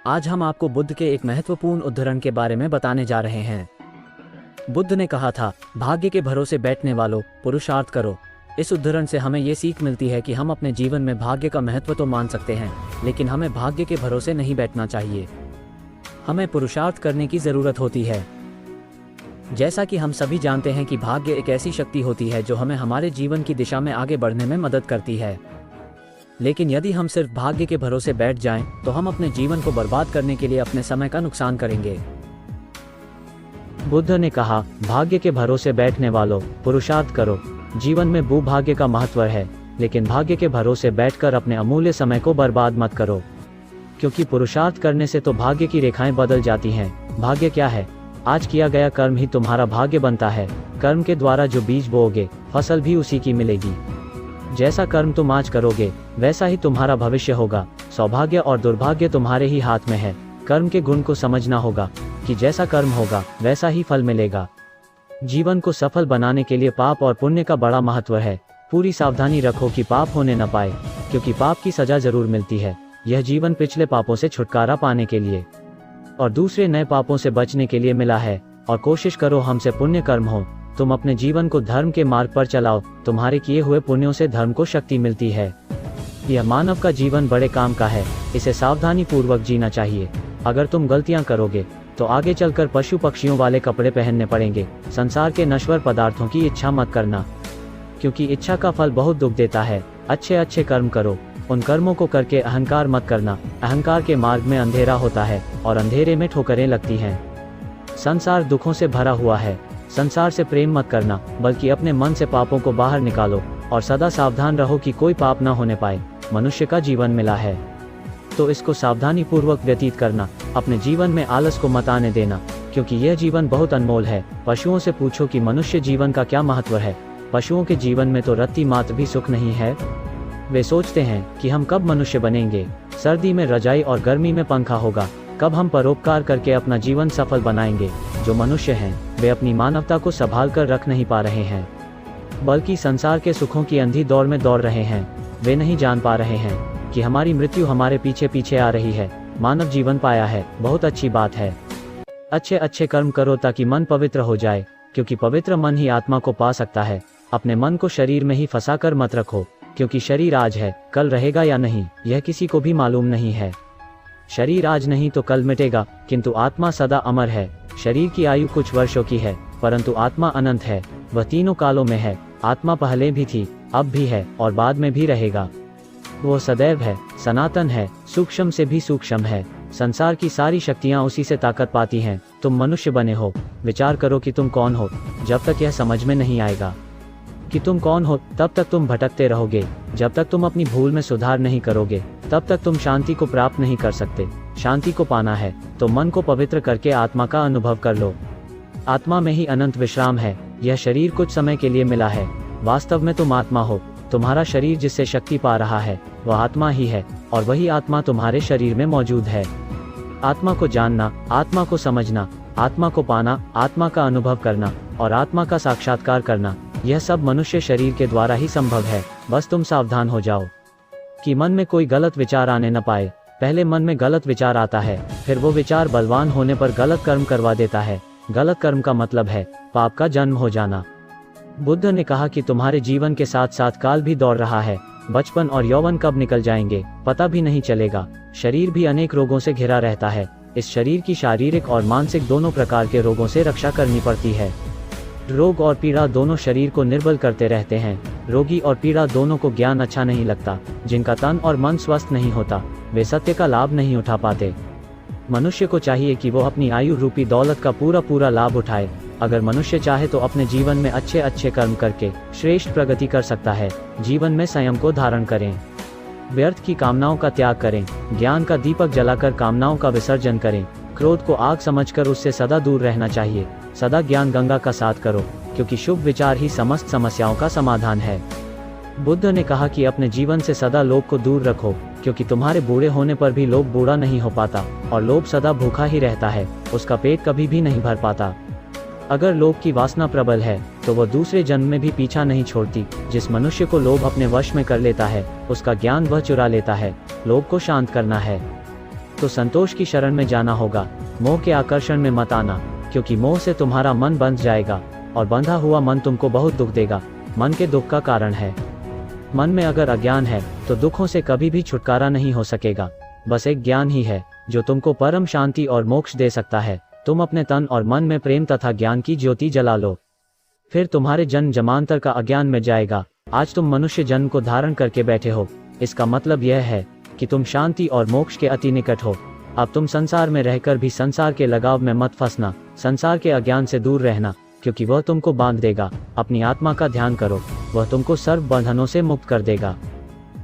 आज हम आपको बुद्ध के एक महत्वपूर्ण उद्धरण के बारे में बताने जा रहे हैं। बुद्ध ने कहा था, भाग्य के भरोसे बैठने वालों, पुरुषार्थ करो। इस उद्धरण से हमें ये सीख मिलती है कि हम अपने जीवन में भाग्य का महत्व तो मान सकते हैं, लेकिन हमें भाग्य के भरोसे नहीं बैठना चाहिए। हमें पुरुषार्थ करने की ज़रूरत होती है। जैसा कि हम सभी जानते हैं कि भाग्य एक ऐसी शक्ति होती है जो हमें हमारे जीवन की दिशा में आगे बढ़ने में मदद करती है। लेकिन यदि हम सिर्फ भाग्य के भरोसे बैठ जाएं, तो हम अपने जीवन को बर्बाद करने के लिए अपने समय का नुकसान करेंगे। बुद्ध ने कहा, भाग्य के भरोसे बैठने वालों, पुरुषार्थ करो। जीवन में भूभाग्य का महत्व है, लेकिन भाग्य के भरोसे बैठकर अपने अमूल्य समय को बर्बाद मत करो, क्योंकि पुरुषार्थ करने से तो भाग्य की रेखाएं बदल जाती हैं। भाग्य क्या है? आज किया गया कर्म ही तुम्हारा भाग्य बनता है। कर्म के द्वारा जो बीज बोओगे, फसल भी उसी की मिलेगी। जैसा कर्म तुम आज करोगे, वैसा ही तुम्हारा भविष्य होगा। सौभाग्य और दुर्भाग्य तुम्हारे ही हाथ में है। कर्म के गुण को समझना होगा कि जैसा कर्म होगा, वैसा ही फल मिलेगा। जीवन को सफल बनाने के लिए पाप और पुण्य का बड़ा महत्व है। पूरी सावधानी रखो कि पाप होने न पाए, क्योंकि पाप की सजा जरूर मिलती है। यह जीवन पिछले पापों से छुटकारा पाने के लिए और दूसरे नए पापों से बचने के लिए मिला है। और कोशिश करो हमसे पुण्य कर्म हो। तुम अपने जीवन को धर्म के मार्ग पर चलाओ। तुम्हारे किए हुए पुण्यों से धर्म को शक्ति मिलती है। यह मानव का जीवन बड़े काम का है। इसे सावधानी पूर्वक जीना चाहिए। अगर तुम गलतियां करोगे तो आगे चलकर पशु पक्षियों वाले कपड़े पहनने पड़ेंगे। संसार के नश्वर पदार्थों की इच्छा मत करना, क्योंकि इच्छा का फल बहुत दुख देता है। अच्छे अच्छे कर्म करो। उन कर्मों को करके अहंकार मत करना। अहंकार के मार्ग में अंधेरा होता है और अंधेरे में ठोकरें लगती हैं। संसार दुखों से भरा हुआ है। संसार से प्रेम मत करना, बल्कि अपने मन से पापों को बाहर निकालो और सदा सावधान रहो कि कोई पाप न होने पाए। मनुष्य का जीवन मिला है तो इसको सावधानी पूर्वक व्यतीत करना। अपने जीवन में आलस को मत आने देना, क्योंकि यह जीवन बहुत अनमोल है। पशुओं से पूछो कि मनुष्य जीवन का क्या महत्व है। पशुओं के जीवन में तो रत्ती मात्र भी सुख नहीं है। वे सोचते हैं कि हम कब मनुष्य बनेंगे। सर्दी में रजाई और गर्मी में पंखा होगा। कब हम परोपकार करके अपना जीवन सफल बनाएंगे। जो मनुष्य हैं, वे अपनी मानवता को संभाल कर रख नहीं पा रहे हैं, बल्कि संसार के सुखों की अंधी दौड़ में दौड़ रहे हैं। वे नहीं जान पा रहे हैं कि हमारी मृत्यु हमारे पीछे पीछे आ रही है। मानव जीवन पाया है, बहुत अच्छी बात है। अच्छे अच्छे कर्म करो ताकि मन पवित्र हो जाए, क्योंकि पवित्र मन ही आत्मा को पा सकता है। अपने मन को शरीर में ही फंसाकर मत रखो, क्योंकि शरीर आज है, कल रहेगा या नहीं, यह किसी को भी मालूम नहीं है। शरीर आज नहीं तो कल मिटेगा, किंतु आत्मा सदा अमर है। शरीर की आयु कुछ वर्षों की है, परंतु आत्मा अनंत है। वह तीनों कालों में है। आत्मा पहले भी थी, अब भी है और बाद में भी रहेगा। वो सदैव है, सनातन है, सूक्ष्म से भी सूक्ष्म है। संसार की सारी शक्तियां उसी से ताकत पाती हैं। तुम मनुष्य बने हो, विचार करो कि तुम कौन हो। जब तक यह समझ में नहीं आएगा कि तुम कौन हो, तब तक तुम भटकते रहोगे। जब तक तुम अपनी भूल में सुधार नहीं करोगे, तब तक तुम शांति को प्राप्त नहीं कर सकते। शांति को पाना है तो मन को पवित्र करके आत्मा का अनुभव कर लो। आत्मा में ही अनंत विश्राम है। यह शरीर कुछ समय के लिए मिला है। वास्तव में तुम आत्मा हो। तुम्हारा शरीर जिससे शक्ति पा रहा है, वह आत्मा ही है, और वही आत्मा तुम्हारे शरीर में मौजूद है। आत्मा को जानना, आत्मा को समझना, आत्मा को पाना, आत्मा का अनुभव करना और आत्मा का साक्षात्कार करना, यह सब मनुष्य शरीर के द्वारा ही संभव है। बस तुम सावधान हो जाओ कि मन में कोई गलत विचार आने न पाए। पहले मन में गलत विचार आता है, फिर वो विचार बलवान होने पर गलत कर्म करवा देता है। गलत कर्म का मतलब है पाप का जन्म हो जाना। बुद्ध ने कहा कि तुम्हारे जीवन के साथ साथ काल भी दौड़ रहा है। बचपन और यौवन कब निकल जाएंगे पता भी नहीं चलेगा। शरीर भी अनेक रोगों से घिरा रहता है। इस शरीर की शारीरिक और मानसिक दोनों प्रकार के रोगों से रक्षा करनी पड़ती है। रोग और पीड़ा दोनों शरीर को निर्बल करते रहते हैं। रोगी और पीड़ा दोनों को ज्ञान अच्छा नहीं लगता। जिनका तन और मन स्वस्थ नहीं होता, वे सत्य का लाभ नहीं उठा पाते। मनुष्य को चाहिए कि वो अपनी आयु रूपी दौलत का पूरा लाभ उठाए। अगर मनुष्य चाहे तो अपने जीवन में अच्छे अच्छे कर्म करके श्रेष्ठ प्रगति कर सकता है। जीवन में संयम को धारण करें। व्यर्थ की कामनाओं का त्याग करें। ज्ञान का दीपक जलाकर कामनाओं का विसर्जन करें। क्रोध को आग समझकर उससे सदा दूर रहना चाहिए। सदा ज्ञान गंगा का साथ करो, क्योंकि शुभ विचार ही समस्त समस्याओं का समाधान है। बुद्ध ने कहा कि अपने जीवन से सदा लोभ को दूर रखो, क्योंकि तुम्हारे बूढ़े होने पर भी लोभ बूढ़ा नहीं हो पाता, और लोभ सदा भूखा ही रहता है। उसका पेट कभी भी नहीं भर पाता। अगर लोभ की वासना प्रबल है तो वह दूसरे जन्म में भी पीछा नहीं छोड़ती। जिस मनुष्य को लोभ अपने वश में कर लेता है, उसका ज्ञान वह चुरा लेता है। लोभ को शांत करना है। तो संतोष की शरण में जाना होगा। मोह के आकर्षण में मत आना, क्योंकि मोह से तुम्हारा मन बंध जाएगा और बंधा हुआ मन तुमको बहुत दुख देगा, मन के दुख का कारण है। मन में अगर अज्ञान है तो दुखों से कभी भी छुटकारा नहीं हो सकेगा। बस एक ज्ञान ही है जो तुमको परम शांति और मोक्ष दे सकता है। तुम अपने तन और मन में प्रेम तथा ज्ञान की ज्योति जला लो, फिर तुम्हारे जन्म जमांतर का अज्ञान मिट जाएगा। आज तुम मनुष्य जन्म को धारण करके बैठे हो, इसका मतलब यह है कि तुम शांति और मोक्ष के अति निकट हो। अब तुम संसार में रहकर भी संसार के लगाव में मत फंसना, संसार के अज्ञान से दूर रहना, क्योंकि वह तुमको बांध देगा। अपनी आत्मा का ध्यान करो, वह तुमको सर्व बंधनों से मुक्त कर देगा।